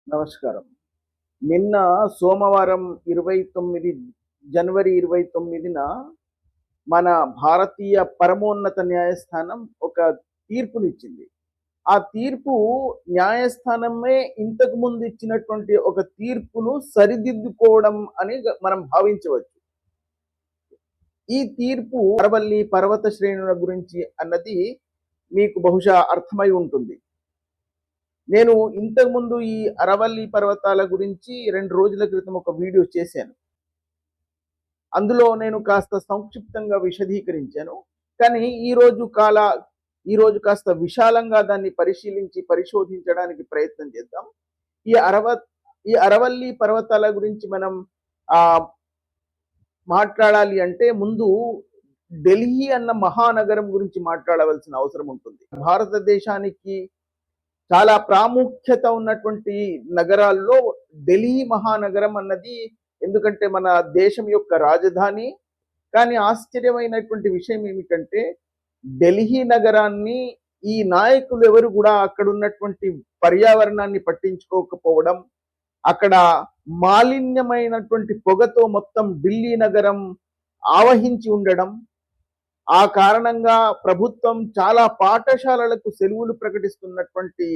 నమస్కారం. నిన్న సోమవారం 29 జనవరి 29న మన భారతీయ పరమోన్నత న్యాయస్థానం ఒక తీర్పునిచ్చింది. ఆ తీర్పు న్యాయస్థానమే ఇంతకు ముందు ఇచ్చినటువంటి ఒక తీర్పును సరిదిద్దుకోవడం అని మనం భావించవచ్చు. ఈ తీర్పు అరవల్లి పర్వత శ్రేణుల గురించి అన్నది మీకు బహుశా అర్థమై ఉంటుంది. నేను ఇంతకుముందు ఈ అరవల్లి పర్వతాల గురించి 2 రోజుల క్రితం ఒక వీడియో చేశాను. అందులో నేను కాస్త సంక్షిప్తంగా విశదీకరించాను. కానీ ఈరోజు కాస్త విశాలంగా దాన్ని పరిశోధించడానికి ప్రయత్నం చేద్దాం. ఈ అరవ ఈ అరవల్లి పర్వతాల గురించి మనం మాట్లాడాలి అంటే ముందు ఢిల్లీ అన్న మహానగరం గురించి మాట్లాడవలసిన అవసరం ఉంటుంది. భారతదేశానికి చాలా ప్రాముఖ్యత ఉన్నటువంటి నగరాల్లో ఢిల్లీ మహానగరం అన్నది, ఎందుకంటే మన దేశం యొక్క రాజధాని. కానీ ఆశ్చర్యమైనటువంటి విషయం ఏమిటంటే ఢిల్లీ నగరాన్ని ఈ నాయకులు ఎవరు కూడా అక్కడ ఉన్నటువంటి పర్యావరణాన్ని పట్టించుకోకపోవడం, అక్కడ మాలిన్యమైనటువంటి పొగతో మొత్తం ఢిల్లీ నగరం ఆవహించి ఉండడం, ఆ కారణంగా ప్రభుత్వం చాలా పాఠశాలలకు సెలవులు ప్రకటిస్తున్నటువంటి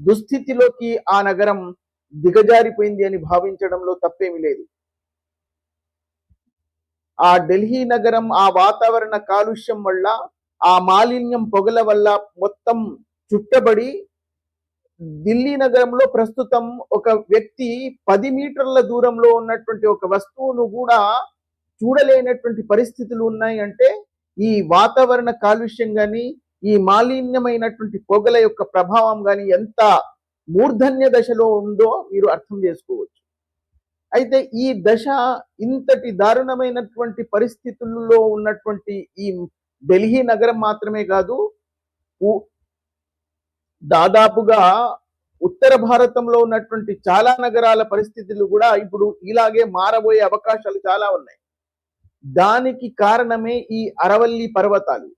దుస్థితిలోకి ఆ నగరం దిగజారిపోయింది అని భావించడంలో తప్పేమీ లేదు. ఆ ఢిల్లీ నగరం ఆ వాతావరణ కాలుష్యం వల్ల, ఆ మాలిన్యం పొగల వల్ల మొత్తం చుట్టబడి ఢిల్లీ నగరంలో ప్రస్తుతం ఒక వ్యక్తి 10 మీటర్ల దూరంలో ఉన్నటువంటి ఒక వస్తువును కూడా చూడలేనటువంటి పరిస్థితులు ఉన్నాయి. అంటే ఈ వాతావరణ కాలుష్యం కానీ, ఈ మాలిన్యమైనటువంటి పొగల యొక్క ప్రభావం కానీ ఎంత మూర్ధన్య దశలో ఉందో మీరు అర్థం చేసుకోవచ్చు. అయితే ఈ దశ ఇంతటి దారుణమైనటువంటి పరిస్థితుల్లో ఉన్నటువంటి ఈ ఢిల్లీ నగరం మాత్రమే కాదు, దాదాపుగా ఉత్తర భారతంలో ఉన్నటువంటి చాలా నగరాల పరిస్థితులు కూడా ఇప్పుడు ఇలాగే మారబోయే అవకాశాలు చాలా ఉన్నాయి. దానికి కారణమే ఈ అరవల్లి పర్వతాలు.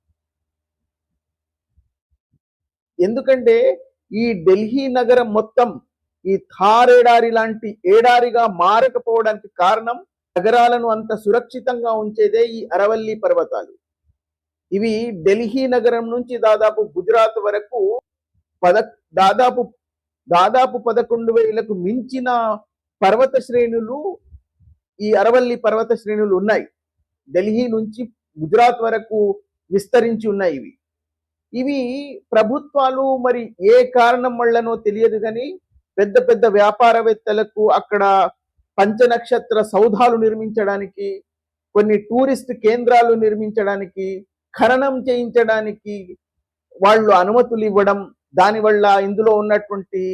ఎందుకంటే ఈ ఢిల్లీ నగరం మొత్తం ఈ థార్ ఎడారి లాంటి ఎడారిగా మారకపోవడానికి కారణం, నగరాలను అంత సురక్షితంగా ఉంచేదే ఈ అరవల్లి పర్వతాలు. ఇవి ఢిల్లీ నగరం నుంచి దాదాపు గుజరాత్ వరకు దాదాపు 11,000కు మించిన పర్వత శ్రేణులు, ఈ అరవల్లి పర్వత శ్రేణులు ఉన్నాయి. ఢిల్లీ నుంచి గుజరాత్ వరకు విస్తరించి ఉన్నాయి. ఇవి ప్రభుత్వాలు మరి ఏ కారణం వల్లనో తెలియదు కానీ పెద్ద పెద్ద వ్యాపారవేత్తలకు అక్కడ పంచనక్షత్ర సౌధాలు నిర్మించడానికి, కొన్ని టూరిస్ట్ కేంద్రాలు నిర్మించడానికి, ఖననం చేయించడానికి వాళ్ళు అనుమతులు ఇవ్వడం, దానివల్ల ఇందులో ఉన్నటువంటి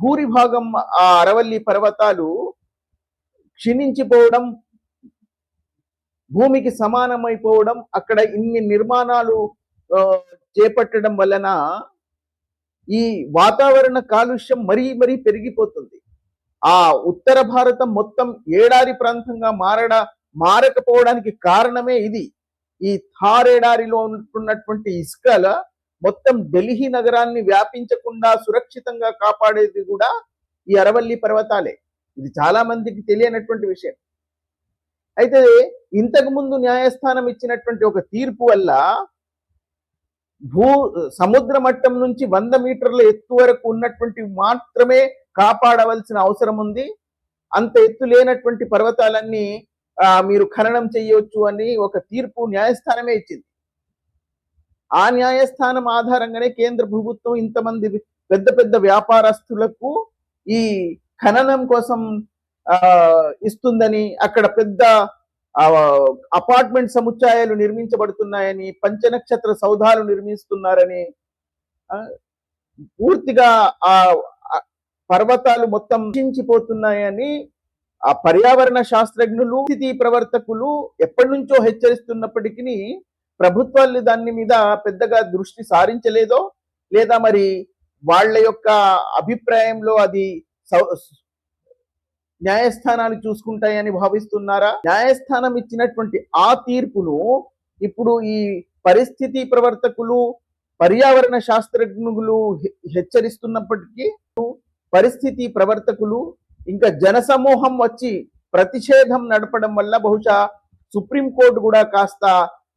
భూరిభాగం ఆ అరవల్లి పర్వతాలు క్షీణించిపోవడం, భూమికి సమానమైపోవడం, అక్కడ ఇన్ని నిర్మాణాలు చేపట్టడం వలన ఈ వాతావరణ కాలుష్యం మరీ పెరిగిపోతుంది. ఆ ఉత్తర భారతం మొత్తం ఏడారి ప్రాంతంగా మారకపోవడానికి కారణమే ఇది. ఈ థార్ ఎడారిలో ఉంటున్నటువంటి ఇసుకల మొత్తం ఢిల్లీ నగరాన్ని వ్యాపించకుండా సురక్షితంగా కాపాడేది కూడా ఈ అరవల్లి పర్వతాలే. ఇది చాలా మందికి తెలియనటువంటి విషయం. అయితే ఇంతకు ముందు న్యాయస్థానం ఇచ్చినటువంటి ఒక తీర్పు వల్ల సముద్ర మట్టం నుంచి 100 మీటర్ల ఎత్తు వరకు ఉన్నటువంటి మాత్రమే కాపాడవలసిన అవసరం ఉంది. అంత ఎత్తు లేనటువంటి పర్వతాలన్నీ మీరు ఖననం చేయవచ్చు అని ఒక తీర్పు న్యాయస్థానమే ఇచ్చింది. ఆ న్యాయస్థానం ఆధారంగానే కేంద్ర ప్రభుత్వం ఇంతమంది పెద్ద పెద్ద వ్యాపారస్తులకు ఈ ఖననం కోసం ఇస్తుందని, అక్కడ పెద్ద అపార్ట్మెంట్ సముచ్చయాలు నిర్మించబడుతున్నాయని, పంచనక్షత్ర సౌధాలు నిర్మిస్తున్నారని, పూర్తిగా ఆ పర్వతాలు మొత్తం నశించిపోతున్నాయని ఆ పర్యావరణ శాస్త్రజ్ఞులు, స్థితి ప్రవర్తకులు ఎప్పటి నుంచో హెచ్చరిస్తున్నప్పటికీ ప్రభుత్వాలు దాని మీద పెద్దగా దృష్టి సారించలేదో, లేదా మరి వాళ్ళ యొక్క అభిప్రాయంలో అది న్యాయస్థానాలు చూసుకుంటాయని భావిస్తున్నారా? న్యాయస్థానం ఇచ్చినటువంటి ఆ తీర్పును ఇప్పుడు ఈ పరిస్థితి ప్రవర్తకులు, పర్యావరణ శాస్త్రజ్ఞులు హెచ్చరిస్తున్నప్పటికీ పరిస్థితి ప్రవర్తకులు ఇంకా జనసమూహం వచ్చి ప్రతిషేధం నడపడం వల్ల బహుశా సుప్రీంకోర్టు కూడా కాస్త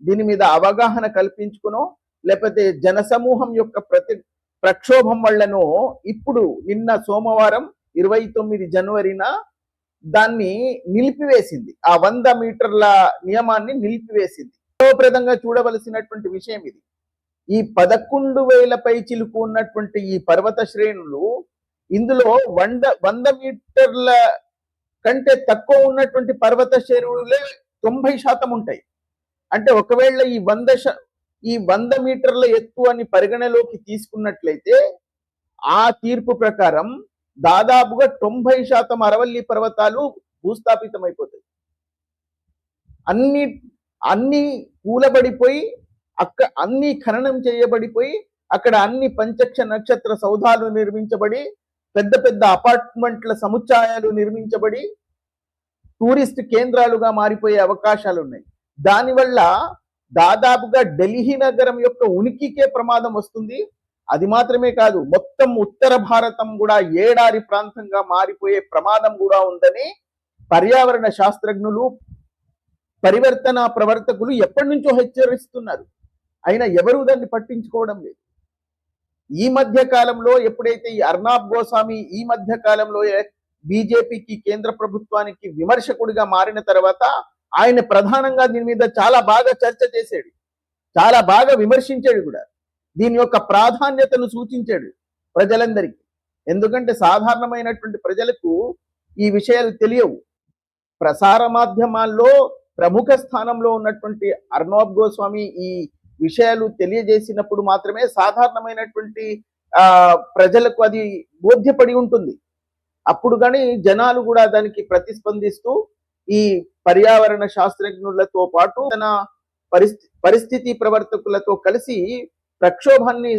దీని మీద అవగాహన కల్పించుకునో లేకపోతే జనసమూహం యొక్క ప్రక్షోభం వల్లనో ఇప్పుడు నిన్న సోమవారం 29 జనవరిన దాన్ని నిలిపివేసింది. ఆ 100 మీటర్ల నియమాన్ని నిలిపివేసింది. గౌరవప్రదంగా చూడవలసినటువంటి విషయం ఇది. ఈ 11,000 పైచిలుకు ఉన్నటువంటి ఈ పర్వత శ్రేణులు, ఇందులో 100 మీటర్ల కంటే తక్కువ ఉన్నటువంటి పర్వత శ్రేణులే 90% ఉంటాయి. అంటే ఒకవేళ ఈ 100 మీటర్ల ఎత్తు అని పరిగణలోకి తీసుకున్నట్లయితే ఆ తీర్పు ప్రకారం దాదాపుగా 90% అరవల్లి పర్వతాలు భూస్థాపితమైపోతాయి. అన్ని కూలబడిపోయి అన్ని ఖననం చేయబడిపోయి అక్కడ అన్ని పంచక్ష నక్షత్ర సౌధాలు నిర్మించబడి పెద్ద పెద్ద అపార్ట్మెంట్ల సముచ్చాయాలు నిర్మించబడి టూరిస్ట్ కేంద్రాలుగా మారిపోయే అవకాశాలు ఉన్నాయి. దానివల్ల దాదాపుగా ఢిల్లీ నగరం యొక్క ఉనికికే ప్రమాదం వస్తుంది. అది మాత్రమే కాదు, మొత్తం ఉత్తర భారతం కూడా ఏడారి ప్రాంతంగా మారిపోయే ప్రమాదం కూడా ఉందని పర్యావరణ శాస్త్రజ్ఞులు, పరివర్తన ప్రవర్తకులు ఎప్పటి నుంచో హెచ్చరిస్తున్నారు. అయినా ఎవరు దాన్ని పట్టించుకోవడం లేదు. ఈ మధ్య కాలంలో ఎప్పుడైతే ఈ అర్నాబ్ గోస్వామి ఈ మధ్య కాలంలో బీజేపీకి, కేంద్ర ప్రభుత్వానికి విమర్శకుడిగా మారిన తర్వాత ఆయన ప్రధానంగా దీని మీద చాలా బాగా చర్చ చేశాడు, చాలా బాగా విమర్శించాడు కూడా. దీని యొక్క ప్రాధాన్యతను సూచించాడు ప్రజలందరికీ. ఎందుకంటే సాధారణమైనటువంటి ప్రజలకు ఈ విషయాలు తెలియవు. ప్రసార మాధ్యమాల్లో ప్రముఖ స్థానంలో ఉన్నటువంటి అర్నాబ్ గోస్వామి ఈ విషయాలు తెలియజేసినప్పుడు మాత్రమే సాధారణమైనటువంటి ప్రజలకు అది బోధ్యపడి ఉంటుంది. అప్పుడు కానీ జనాలు కూడా దానికి ప్రతిస్పందిస్తూ ఈ పర్యావరణ శాస్త్రజ్ఞులతో పాటు తన పరిస్థితి ప్రవర్తకులతో కలిసి ప్రక్షోభాన్ని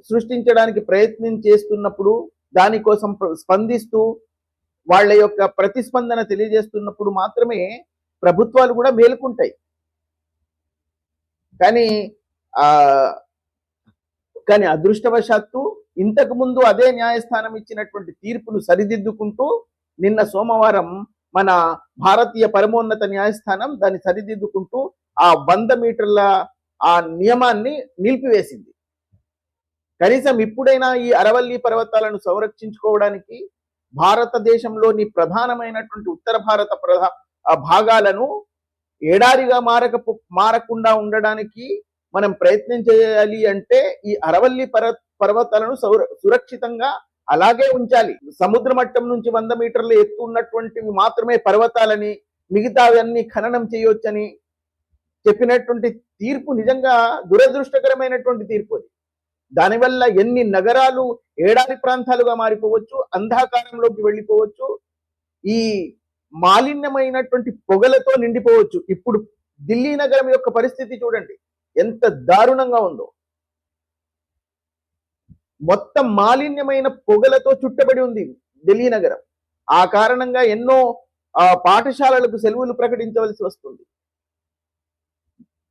సృష్టించడానికి ప్రయత్నం చేస్తున్నప్పుడు, దానికోసం స్పందిస్తూ వాళ్ళ యొక్క ప్రతిస్పందన తెలియజేస్తున్నప్పుడు మాత్రమే ప్రభుత్వాలు కూడా మేలుకుంటాయి. కానీ అదృష్టవశాత్తు ఇంతకు ముందు అదే న్యాయస్థానం ఇచ్చినటువంటి తీర్పును సరిదిద్దుకుంటూ నిన్న సోమవారం మన భారతీయ పరమోన్నత న్యాయస్థానం దాన్ని సరిదిద్దుకుంటూ ఆ 100 మీటర్ల ఆ నియమాన్ని నిలిపివేసింది. కనీసం ఇప్పుడైనా ఈ అరవల్లి పర్వతాలను సంరక్షించుకోవడానికి భారతదేశంలోని ప్రధానమైనటువంటి ఉత్తర భారత భాగాలను ఏడారిగా మారకుండా ఉండడానికి మనం ప్రయత్నం చేయాలి. అంటే ఈ అరవల్లి పర్వతాలను సురక్షితంగా అలాగే ఉంచాలి. సముద్ర మట్టం నుంచి 100 మీటర్ల ఎత్తు ఉన్నటువంటివి మాత్రమే పర్వతాలని, మిగతావన్నీ ఖననం చేయొచ్చని చెప్పినటువంటి తీర్పు నిజంగా దురదృష్టకరమైనటువంటి తీర్పు అది. దానివల్ల ఎన్ని నగరాలు ఏడారి ప్రాంతాలుగా మారిపోవచ్చు, అంధకారంలోకి వెళ్ళిపోవచ్చు, ఈ మాలిన్యమైనటువంటి పొగలతో నిండిపోవచ్చు. ఇప్పుడు ఢిల్లీ నగరం యొక్క పరిస్థితి చూడండి ఎంత దారుణంగా ఉందో. మొత్తం మాలిన్యమైన పొగలతో చుట్టబడి ఉంది ఢిల్లీ నగరం. ఆ కారణంగా ఎన్నో పాఠశాలలకు సెలవులు ప్రకటించవలసి వస్తుంది.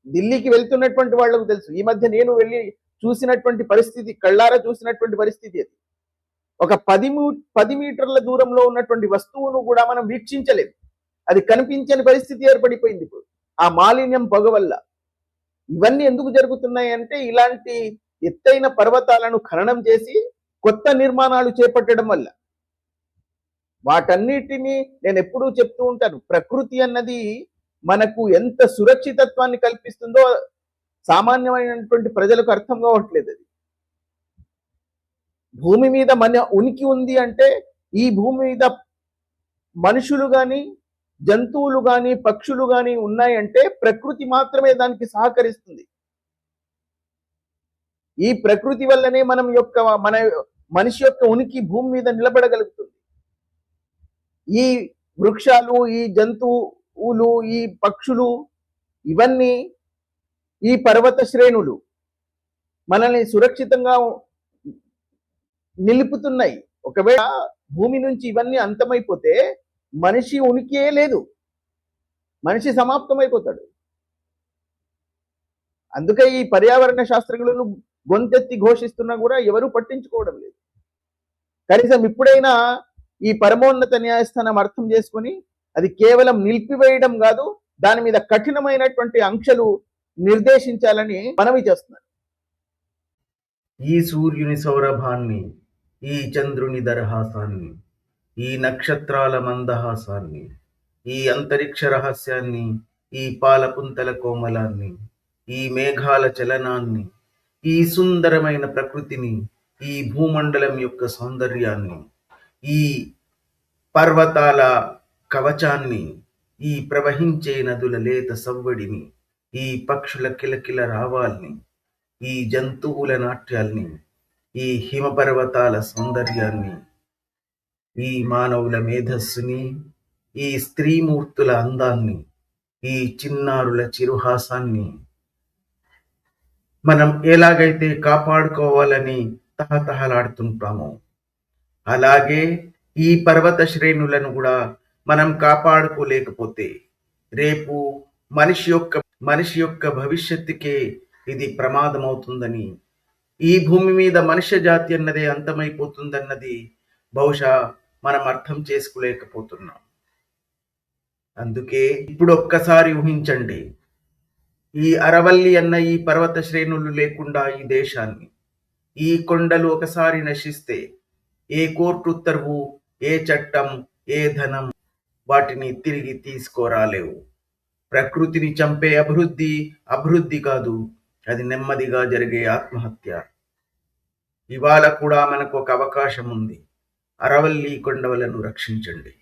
ఢిల్లీకి వెళ్తున్నటువంటి వాళ్లకు తెలుసు. ఈ మధ్య నేను వెళ్ళి చూసినటువంటి పరిస్థితి, కళ్ళారా చూసినటువంటి పరిస్థితి అది. ఒక 10 మీటర్ల దూరంలో ఉన్నటువంటి వస్తువును కూడా మనం వీక్షించలేదు. అది కనిపించని పరిస్థితి ఏర్పడిపోయింది ఇప్పుడు ఆ మాలిన్యం పొగ వల్ల. ఇవన్నీ ఎందుకు జరుగుతున్నాయి అంటే ఇలాంటి ఎత్తైన పర్వతాలను ఖననం చేసి కొత్త నిర్మాణాలు చేపట్టడం వల్ల. వాటన్నిటినీ నేను ఎప్పుడూ చెప్తూ ఉంటాను, ప్రకృతి అన్నది మనకు ఎంత సురక్షితత్వాన్ని కల్పిస్తుందో సామాన్యమైనటువంటి ప్రజలకు అర్థం కావట్లేదు. అది భూమి మీద మన ఉనికి ఉంది అంటే ఈ భూమి మీద మనుషులు గాని, జంతువులు గాని, పక్షులు గాని ఉన్నాయంటే ప్రకృతి మాత్రమే దానికి సహకరిస్తుంది. ఈ ప్రకృతి వల్లనే మన మనిషి యొక్క ఉనికి భూమి మీద నిలబడగలుగుతుంది. ఈ వృక్షాలు, ఈ జంతువులు, ఈ పక్షులు, ఇవన్నీ ఈ పర్వత శ్రేణులు మనల్ని సురక్షితంగా నిలుపుతున్నాయి. ఒకవేళ భూమి నుంచి ఇవన్నీ అంతమైపోతే మనిషి ఉనికే లేదు, మనిషి సమాప్తమైపోతాడు. అందుకే ఈ పర్యావరణ శాస్త్రజ్ఞులను గొంతెత్తి ఘోషిస్తున్నా కూడా ఎవరు పట్టించుకోవడం లేదు. కనీసం ఇప్పుడైనా ఈ పరమోన్నత న్యాయస్థానం అర్థం చేసుకుని అది కేవలం నిలిపివేయడం కాదు, దాని మీద కఠినమైనటువంటి ఆంక్షలు నిర్దేశించాలని మనవి చేస్తున్నారు. ఈ సూర్యుని సౌరభాన్ని, ఈ చంద్రుని దరహాసాన్ని, ఈ నక్షత్రాల మందహాసాన్ని, ఈ అంతరిక్ష రహస్యాన్ని, ఈ పాలపుంతల కోమలాన్ని, ఈ మేఘాల చలనాన్ని, ఈ సుందరమైన ప్రకృతిని, ఈ భూమండలం యొక్క సౌందర్యాన్ని, ఈ పర్వతాల కవచాన్ని, ఈ ప్రవహించే నదుల లేత సవ్వడిని, ఈ పక్షుల కిలకిల రావాల్ని, ఈ జంతువుల నాట్యాల్ని, ఈ హిమపర్వతాల సౌందర్యాన్ని, ఈ మానవుల మేధస్సుని, ఈ స్త్రీమూర్తుల అందాన్ని, ఈ చిన్నారుల చిరుహాసాన్ని మనం ఎలాగైతే కాపాడుకోవాలని తహతహలాడుతుంటామో, అలాగే ఈ పర్వత శ్రేణులను కూడా మనం కాపాడుకోలేకపోతే రేపు మనిషి యొక్క భవిష్యత్తుకే ఇది ప్రమాదం అవుతుందని, ఈ భూమి మీద మనుష్య జాతి అన్నదే అంతమైపోతుందన్నది బహుశా మనం అర్థం చేసుకోలేకపోతున్నాం. అందుకే ఇప్పుడు ఒక్కసారి ఊహించండి, ఈ అరవల్లి అన్న ఈ పర్వత శ్రేణులు లేకుండా ఈ దేశాన్ని, ఈ కొండలు ఒకసారి నశిస్తే ఏ కోర్టు ఉత్తర్వు, ఏ చట్టం, ఏ ధనం వాటిని తిరిగి తీసుకోరాలేవు. ప్రకృతిని చంపే అభివృద్ధి కాదు, అది నెమ్మదిగా జరిగే ఆత్మహత్య. ఇవాళ కూడా మనకు ఒక అవకాశం ఉంది. అరవల్లి కొండలను రక్షించండి.